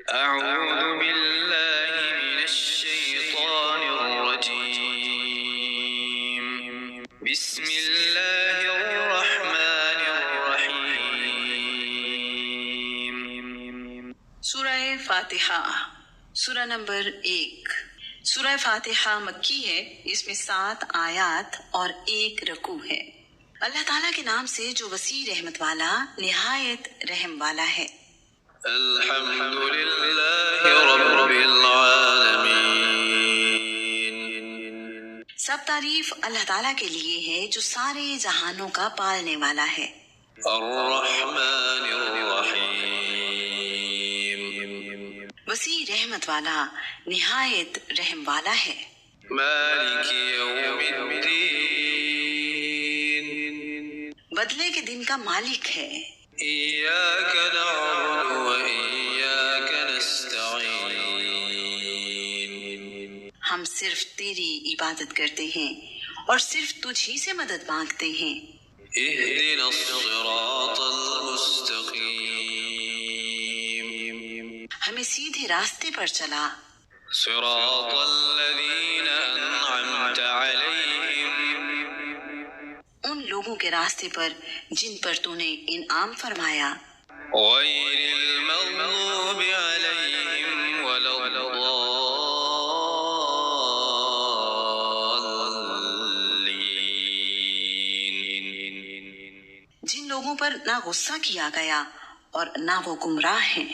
أعوذ بالله من الشيطان الرجيم بسم الله الرحمن الرحيم سورہ فاتحہ سورہ نمبر 1۔ سورہ فاتحہ مکی ہے، اس میں 7 آیات اور 1 رکوع ہے۔ اللہ تعالیٰ کے نام سے جو وسیع رحمت والا نہایت رحم والا ہے۔ الحمد للہ رب العالمین، سب تعریف اللہ تعالیٰ کے لیے ہے جو سارے جہانوں کا پالنے والا ہے۔ الرحمن الرحیم، وسیع رحمت والا نہایت رحم والا ہے۔ مالک یوم الدین، بدلے کے دن کا مالک ہے۔ ایاک نعبد و ایاک نستعین، ہم صرف تیری عبادت کرتے ہیں اور صرف تجھ ہی سے مدد مانگتے ہیں۔ اہدنا الصراط المستقیم، ہمیں سیدھے راستے پر چلا۔ صراط الذین انعمت علیہم، ان لوگوں کے راستے پر جن پر تو نے انعام فرمایا۔ غیر المغضوب علیہم ولا الضالین، جن لوگوں پر نہ غصہ کیا گیا اور نہ وہ گمراہ ہیں۔